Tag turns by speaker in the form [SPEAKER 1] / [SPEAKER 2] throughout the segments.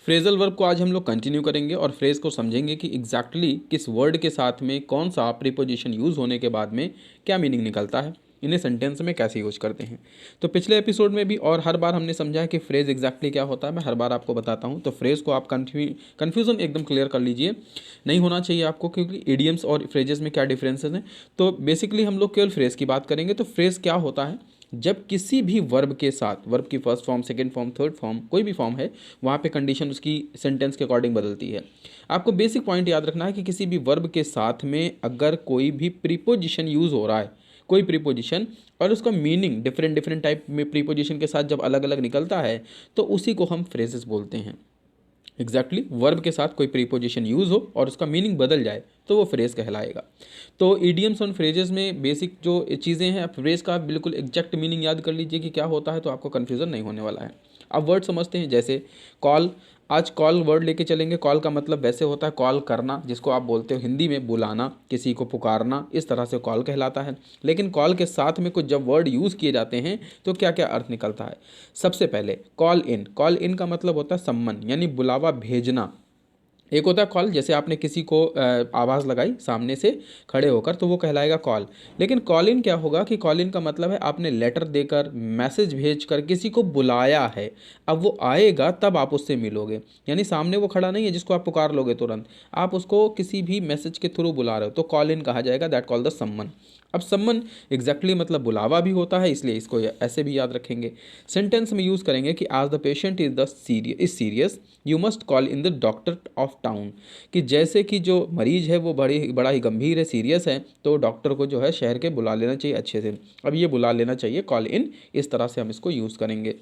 [SPEAKER 1] Phrasal verb को आज हम लोग कंटिन्यू करेंगे और फ्रेज को समझेंगे कि एग्जैक्टली किस वर्ड के साथ में कौन सा प्रीपोजिशन यूज़ होने के बाद में क्या मीनिंग निकलता है, इन्हें सेंटेंस में कैसे यूज करते हैं। तो पिछले एपिसोड में भी और हर बार हमने समझा है कि फ्रेज एग्जैक्टली क्या होता है, मैं हर बार आपको बताता हूँ। तो फ्रेज को आप कन्फ्यूज़न एकदम क्लियर कर लीजिए, नहीं होना चाहिए आपको, क्योंकि इडियम्स और फ्रेजेस में क्या डिफरेंसेस हैं। तो बेसिकली हम लोग केवल फ्रेज की बात करेंगे। तो फ्रेज क्या होता है, जब किसी भी वर्ब के साथ, वर्ब की first form, second form, third form, कोई भी फॉर्म है, वहाँ पे कंडीशन उसकी सेंटेंस के अकॉर्डिंग बदलती है। आपको बेसिक पॉइंट याद रखना है कि किसी भी वर्ब के साथ में अगर कोई भी प्रीपोजिशन यूज़ हो रहा है, कोई प्रीपोजिशन, और उसका मीनिंग डिफरेंट डिफरेंट टाइप में प्रीपोजिशन के साथ जब अलग अलग निकलता है, तो उसी को हम फ्रेजेस बोलते हैं। एग्जैक्टली वर्ब के साथ कोई प्रीपोजिशन यूज़ हो और उसका मीनिंग बदल जाए तो वो फ्रेज कहलाएगा। तो इडियम्स और फ्रेजेस में बेसिक जो चीज़ें हैं, फ्रेज का बिल्कुल एग्जैक्ट मीनिंग याद कर लीजिए कि क्या होता है, तो आपको कन्फ्यूज़न नहीं होने वाला है। अब वर्ड समझते हैं, जैसे कॉल। आज कॉल वर्ड लेके चलेंगे। कॉल का मतलब वैसे होता है कॉल करना, जिसको आप बोलते हो हिंदी में बुलाना, किसी को पुकारना, इस तरह से कॉल कहलाता है। लेकिन कॉल के साथ में कुछ जब वर्ड यूज़ किए जाते हैं तो क्या क्या अर्थ निकलता है। सबसे पहले कॉल इन। कॉल इन का मतलब होता है सम्मन, यानी बुलावा भेजना। एक होता है कॉल, जैसे आपने किसी को आवाज़ लगाई सामने से खड़े होकर, तो वो कहलाएगा कॉल। लेकिन कॉल इन क्या होगा कि कॉल इन का मतलब है आपने लेटर देकर, मैसेज भेजकर किसी को बुलाया है। अब वो आएगा तब आप उससे मिलोगे, यानी सामने वो खड़ा नहीं है जिसको आप पुकार लोगे तुरंत, आप उसको किसी भी मैसेज के थ्रू बुला रहे हो, तो कॉल इन कहा जाएगा। दैट कॉल द सम्मन। अब सम्मन एग्जैक्टली मतलब बुलावा भी होता है, इसलिए इसको ऐसे भी याद रखेंगे। सेंटेंस में यूज़ करेंगे कि आज the patient is serious you must call in the doctor of town. कि जैसे कि जो मरीज है वो बड़ा ही गंभीर है, सीरियस है, तो डॉक्टर को जो है शहर के बुला लेना चाहिए अच्छे से। अब ये बुला लेना चाहिए, कॉल इन, इस तरह से हम इसको यूज़ करेंगे।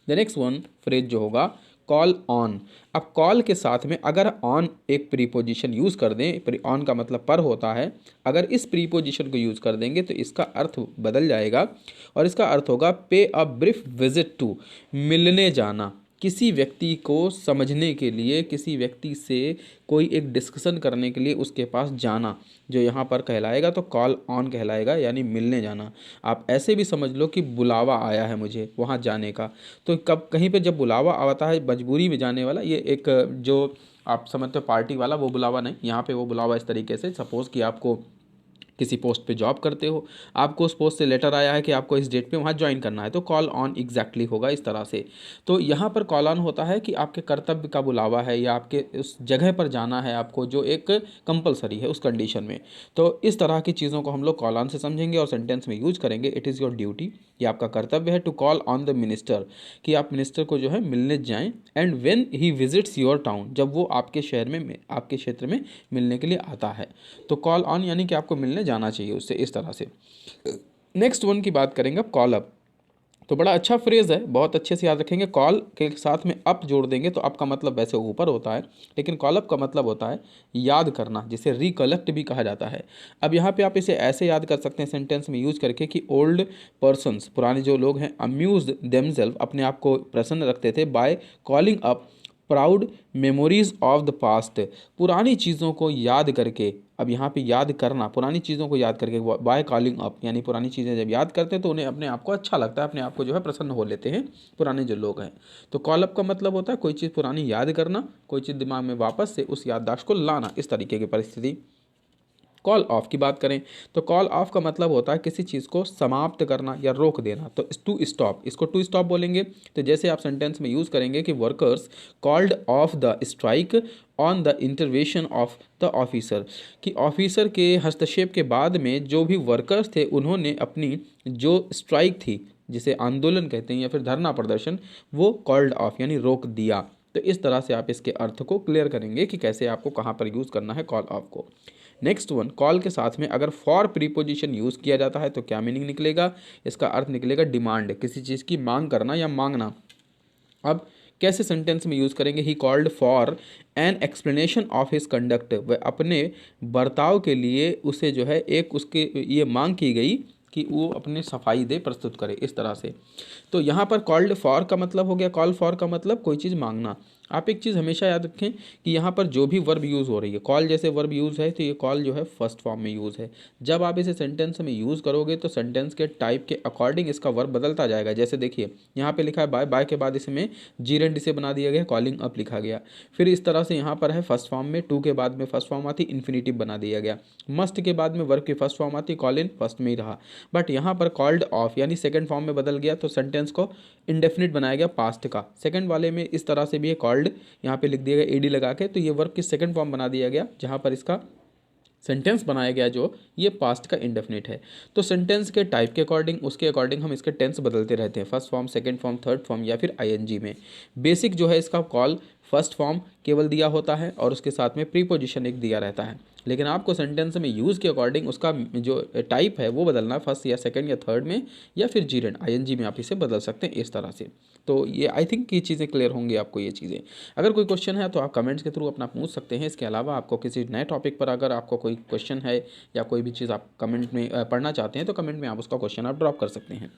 [SPEAKER 1] द नेक्स्ट वन फ्रेज जो होगा, कॉल ऑन। अब कॉल के साथ में अगर ऑन एक प्रीपोजिशन यूज़ कर दें, ऑन का मतलब पर होता है, अगर इस प्रीपोजिशन को यूज़ कर देंगे तो इसका अर्थ बदल जाएगा और इसका अर्थ होगा पे अ ब्रीफ विजिट टू, मिलने जाना। किसी व्यक्ति को समझने के लिए, किसी व्यक्ति से कोई एक डिस्कशन करने के लिए उसके पास जाना, जो यहाँ पर कहलाएगा तो कॉल ऑन कहलाएगा, यानी मिलने जाना। आप ऐसे भी समझ लो कि बुलावा आया है मुझे वहाँ जाने का। तो कब कहीं पे जब बुलावा आता है मजबूरी में जाने वाला, ये एक जो आप समझते हो पार्टी वाला, वो बुलावा नहीं। यहाँ पे वो बुलावा इस तरीके से, सपोज़ कि आपको किसी पोस्ट पे जॉब करते हो, आपको उस पोस्ट से लेटर आया है कि आपको इस डेट पे वहाँ ज्वाइन करना है, तो कॉल ऑन एग्जैक्टली होगा इस तरह से। तो यहाँ पर कॉल ऑन होता है कि आपके कर्तव्य का बुलावा है, या आपके उस जगह पर जाना है आपको, जो एक कंपलसरी है उस कंडीशन में। तो इस तरह की चीज़ों को हम लोग कॉल ऑन से समझेंगे और सेंटेंस में यूज करेंगे। इट इज़ योर ड्यूटी, ये आपका कर्तव्य है, to call on the minister, कि आप मिनिस्टर को जो है मिलने जाएं। And when he visits your town, जब वो आपके शहर में, आपके क्षेत्र में मिलने के लिए आता है। तो कॉल ऑन यानी कि आपको मिलने जाना चाहिए उससे, इस तरह से। नेक्स्ट वन की बात करेंगे अब, कॉल अप। तो बड़ा अच्छा फ्रेज है, बहुत अच्छे से याद रखेंगे। कॉल के साथ में अप जोड़ देंगे तो अप का मतलब वैसे ऊपर होता है, लेकिन कॉल अप का मतलब होता है याद करना, जिसे रिकलेक्ट भी कहा जाता है। अब यहाँ पे आप इसे ऐसे याद कर सकते हैं सेंटेंस में यूज करके कि ओल्ड पर्सन्स, पुराने जो लोग हैं, अम्यूज देमसेल्फ, अपने आप को प्रसन्न रखते थे, by calling up proud memories of the past, पुरानी चीज़ों को याद करके। अब यहाँ पे याद करना, पुरानी चीज़ों को याद करके, बाय कॉलिंग अप, यानी पुरानी चीज़ें जब याद करते हैं तो उन्हें अपने आप को अच्छा लगता है, अपने आप को जो है प्रसन्न हो लेते हैं पुराने जो लोग हैं। तो कॉल अप का मतलब होता है कोई चीज़ पुरानी याद करना, कोई चीज़ दिमाग में वापस से उस याददाश्त को लाना, इस तरीके की परिस्थिति। कॉल ऑफ की बात करें तो कॉल ऑफ का मतलब होता है किसी चीज़ को समाप्त करना या रोक देना, तो टू स्टॉप, इसको टू स्टॉप बोलेंगे। तो जैसे आप सेंटेंस में यूज़ करेंगे कि workers called off the strike on the intervention of the officer, कि ऑफिसर के हस्तक्षेप के बाद में जो भी वर्कर्स थे उन्होंने अपनी जो स्ट्राइक थी, जिसे आंदोलन कहते हैं या फिर धरना प्रदर्शन, वो कॉल्ड ऑफ यानी रोक दिया। तो इस तरह से आप इसके अर्थ को क्लियर करेंगे कि कैसे आपको कहाँ पर यूज़ करना है कॉल ऑफ को। नेक्स्ट वन, कॉल के साथ में अगर फॉर प्रीपोजिशन यूज़ किया जाता है तो क्या मीनिंग निकलेगा। इसका अर्थ निकलेगा डिमांड, किसी चीज़ की मांग करना या मांगना। अब कैसे सेंटेंस में यूज़ करेंगे, he called for an explanation of his conduct, वह अपने बर्ताव के लिए उसे जो है एक उसके ये मांग की गई कि वो अपनी सफाई दे, प्रस्तुत करे, इस तरह से। तो यहाँ पर कॉल्ड फॉर का मतलब हो गया, कॉल फॉर का मतलब कोई चीज़ मांगना। आप एक चीज़ हमेशा याद रखें कि यहाँ पर जो भी वर्ब यूज़ हो रही है, कॉल जैसे वर्ब यूज़ है तो ये कॉल जो है फर्स्ट फॉर्म में यूज़ है। जब आप इसे सेंटेंस में यूज़ करोगे तो सेंटेंस के टाइप के अकॉर्डिंग इसका वर्ब बदलता जाएगा। जैसे देखिए यहाँ पे लिखा है बाय, बाय के बाद इसमें जीरेंड से बना दिया गया, कॉलिंग अप लिखा गया। फिर इस तरह से यहाँ पर है फर्स्ट फॉर्म में, टू के बाद में फर्स्ट फॉर्म आती, इन्फिनेटिव बना दिया गया। मस्ट के बाद में वर्ब की फर्स्ट फॉर्म आती, कॉल इन फर्स्ट में ही रहा। बट यहाँ पर कॉल्ड ऑफ यानी सेकंड फॉर्म में बदल गया तो सेंटेंस को इंडेफिनिट बनाया गया पास्ट का। सेकंड वाले में इस तरह से भी है, कॉल्ड यहाँ पे लिख दिया गया एडी लगा के, तो ये वर्ब की सेकंड फॉर्म बना दिया गया जहाँ पर इसका सेंटेंस बनाया गया जो ये पास्ट का इंडेफिनिट है। तो सेंटेंस के टाइप के अकॉर्डिंग, उसके अकॉर्डिंग हम इसके टेंस बदलते रहते हैं, first form, second form, third form या फिर आईएनजी में। बेसिक जो है इसका कॉल फर्स्ट फॉर्म केवल दिया होता है और उसके साथ में प्रीपोजिशन एक दिया रहता है। लेकिन आपको सेंटेंस में यूज़ के अकॉर्डिंग उसका जो टाइप है वो बदलना है, फर्स्ट या सेकंड या थर्ड में या फिर जीरेंड आईएनजी में आप इसे बदल सकते हैं इस तरह से। तो ये आई थिंक ये चीज़ें क्लियर होंगी आपको ये चीज़ें। अगर कोई क्वेश्चन है तो आप कमेंट्स के थ्रू अपना पूछ सकते हैं। इसके अलावा आपको किसी नए टॉपिक पर अगर आपको कोई क्वेश्चन है या कोई भी चीज़ आप कमेंट में पढ़ना चाहते हैं तो कमेंट में आप उसका क्वेश्चन आप ड्रॉप कर सकते हैं।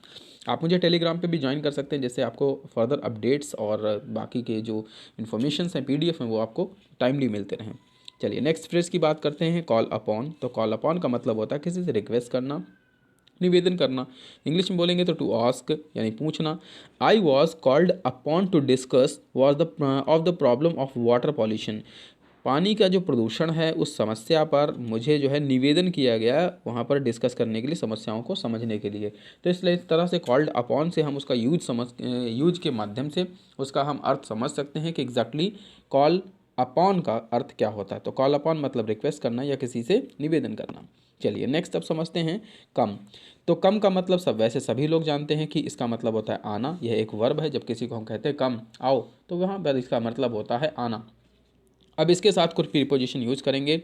[SPEAKER 1] आप मुझे टेलीग्राम पे भी ज्वाइन कर सकते हैं, जिससे आपको फर्दर अपडेट्स और बाकी के जो इन्फॉर्मेशंस हैं पीडीएफ हैं वो आपको टाइमली मिलते रहें। चलिए नेक्स्ट फ्रेज की बात करते हैं, कॉल अपॉन। तो कॉल अपॉन का मतलब होता है किसी से रिक्वेस्ट करना, निवेदन करना। इंग्लिश में बोलेंगे तो टू आस्क यानी पूछना। I was called upon two discuss was the of the problem of water pollution. पानी का जो प्रदूषण है उस समस्या पर मुझे जो है निवेदन किया गया वहाँ पर डिस्कस करने के लिए, समस्याओं को समझने के लिए। तो इसलिए इस तरह से कॉल्ड अपॉन से हम उसका यूज के माध्यम से उसका हम अर्थ समझ सकते हैं कि एग्जैक्टली कॉल अपॉन का अर्थ क्या होता है। तो कॉल अपॉन मतलब रिक्वेस्ट करना या किसी से निवेदन करना। चलिए नेक्स्ट अब समझते हैं कम। तो कम का मतलब सब वैसे सभी लोग जानते हैं कि इसका मतलब होता है आना। यह एक वर्ब है, जब किसी को हम कहते हैं कम आओ तो वहाँ पर इसका मतलब होता है आना। अब इसके साथ कुछ प्रीपोजिशन यूज करेंगे,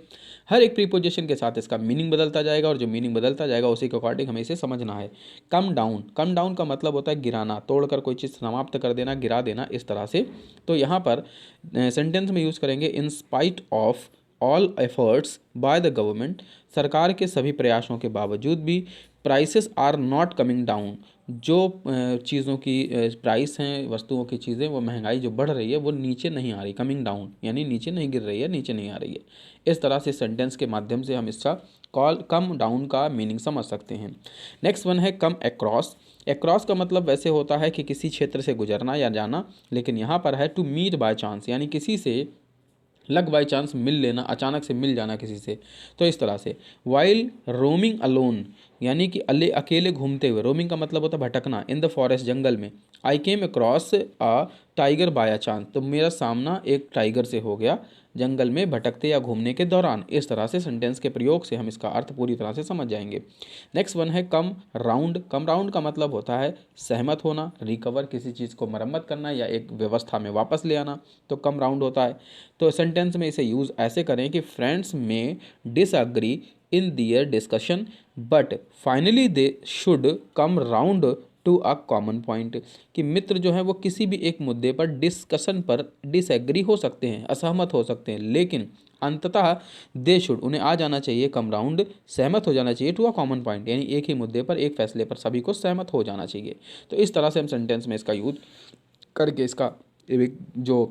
[SPEAKER 1] हर एक प्रीपोजिशन के साथ इसका मीनिंग बदलता जाएगा और जो मीनिंग बदलता जाएगा उसी के अकॉर्डिंग हमें इसे समझना है। कम डाउन, कम डाउन का मतलब होता है गिराना, तोड़कर कोई चीज़ समाप्त कर देना, गिरा देना इस तरह से। तो यहाँ पर सेंटेंस में यूज़ करेंगे in spite of all efforts by the government. सरकार के सभी प्रयासों के बावजूद भी prices are not coming down. जो चीज़ों की प्राइस हैं, वस्तुओं की चीज़ें, वो महंगाई जो बढ़ रही है वो नीचे नहीं आ रही, कमिंग डाउन यानी नीचे नहीं गिर रही है, नीचे नहीं आ रही है। इस तरह से सेंटेंस के माध्यम से हम इसका कॉल कम डाउन का मीनिंग समझ सकते हैं। नेक्स्ट वन है कम अक्रॉस। अक्रॉस का मतलब वैसे होता है कि किसी क्षेत्र से गुजरना या जाना, लेकिन यहाँ पर है टू मीट बाय चांस यानी किसी से लक बाई चांस मिल लेना, अचानक से मिल जाना किसी से। तो इस तरह से वाइल रोमिंग अलोन यानी कि अकेले घूमते हुए, रोमिंग का मतलब होता है भटकना, इन द फॉरेस्ट जंगल में। I came across a tiger by chance, तो मेरा सामना एक टाइगर से हो गया जंगल में भटकते या घूमने के दौरान। इस तरह से सेंटेंस के प्रयोग से हम इसका अर्थ पूरी तरह से समझ जाएंगे। नेक्स्ट वन है कम राउंड। कम राउंड का मतलब होता है सहमत होना, रिकवर किसी चीज़ को मरम्मत करना या एक व्यवस्था में वापस ले आना, तो कम राउंड होता है। तो सेंटेंस में इसे यूज़ ऐसे करें कि फ्रेंड्स में disagree in their discussion but finally they should come round to a common point. कि मित्र जो है वो किसी भी एक मुद्दे पर डिस्कशन पर डिसएग्री हो सकते हैं, असहमत हो सकते हैं, लेकिन अंततः दे शुड उन्हें आ जाना चाहिए कम राउंड, सहमत हो जाना चाहिए टू अ कॉमन पॉइंट यानी एक ही मुद्दे पर, एक फैसले पर सभी को सहमत हो जाना चाहिए। तो इस तरह से हम सेंटेंस में इसका यूज करके इसका एक जो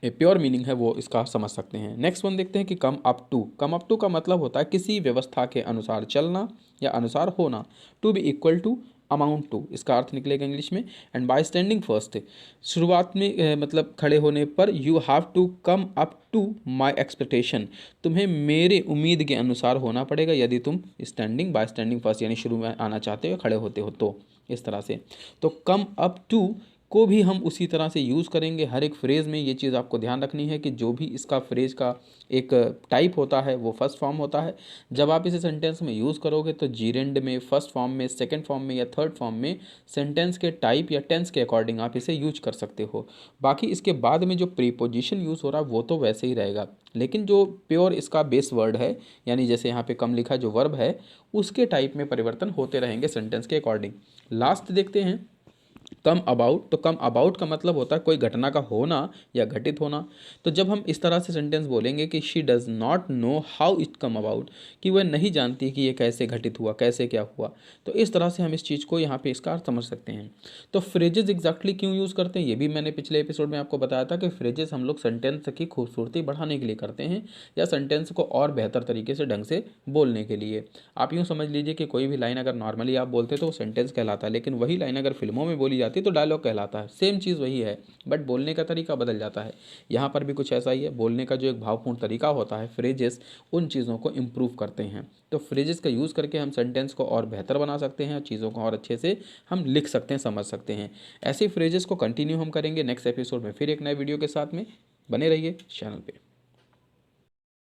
[SPEAKER 1] प्योर मीनिंग है वो इसका समझ सकते हैं। नेक्स्ट वन देखते हैं कि come up to. Come up to का मतलब होता है किसी व्यवस्था के अनुसार चलना या अनुसार होना। To be equal to amount to, इसका अर्थ निकलेगा इंग्लिश में। एंड बाय स्टैंडिंग फर्स्ट, शुरुआत में मतलब खड़े होने पर, you have to come up to my expectation, तुम्हें मेरे उम्मीद के अनुसार होना पड़ेगा यदि तुम स्टैंडिंग बाय स्टैंडिंग फर्स्ट यानी शुरू में आना चाहते हो, खड़े होते हो तो इस तरह से। तो कम अप टू को भी हम उसी तरह से यूज़ करेंगे हर एक फ्रेज़ में। ये चीज़ आपको ध्यान रखनी है कि जो भी इसका फ्रेज़ का एक टाइप होता है वो फर्स्ट फॉर्म होता है। जब आप इसे सेंटेंस में यूज़ करोगे तो जीरेंड में, फर्स्ट फॉर्म में, सेकंड फॉर्म में या थर्ड फॉर्म में सेंटेंस के टाइप या टेंस के अकॉर्डिंग आप इसे यूज कर सकते हो। बाकी इसके बाद में जो प्रीपोजिशन यूज़ हो रहा है वो तो वैसे ही रहेगा, लेकिन जो प्योर इसका बेस वर्ड है यानी जैसे यहाँ पे कम लिखा जो वर्ब है उसके टाइप में परिवर्तन होते रहेंगे सेंटेंस के अकॉर्डिंग। लास्ट देखते हैं कम अबाउट, तो कम अबाउट का मतलब होता है कोई घटना का होना या घटित होना। तो जब हम इस तरह से सेंटेंस बोलेंगे कि she does not know how it come about, कि वह नहीं जानती कि ये कैसे घटित हुआ, कैसे क्या हुआ, तो इस तरह से हम इस चीज़ को यहाँ पे इसका अर्थ समझ सकते हैं। तो फ्रेजेस एग्जैक्टली क्यों यूज़ करते हैं, ये भी मैंने पिछले एपिसोड में आपको बताया था कि फ्रेजेस हम लोग सेंटेंस की खूबसूरती बढ़ाने के लिए करते हैं या सेंटेंस को और बेहतर तरीके से ढंग से बोलने के लिए। आप यूँ समझ लीजिए कि कोई भी लाइन अगर नॉर्मली आप बोलते तो वो सेंटेंस कहलाता है, लेकिन वही लाइन अगर फिल्मों में बोली जाती तो डायलॉग कहलाता है। सेम चीज़ वही है, बट बोलने का तरीका बदल जाता है। यहाँ पर भी कुछ ऐसा ही है, बोलने का जो एक भावपूर्ण तरीका होता है, फ्रेजेस उन चीज़ों को इम्प्रूव करते हैं। तो फ्रेजेस का यूज़ करके हम सेंटेंस को और बेहतर बना सकते हैं और चीज़ों को और अच्छे से हम लिख सकते हैं, समझ सकते हैं। ऐसे फ्रेजेस को कंटिन्यू हम करेंगे नेक्स्ट एपिसोड में फिर एक नए वीडियो के साथ में। बने रहिए चैनल पे।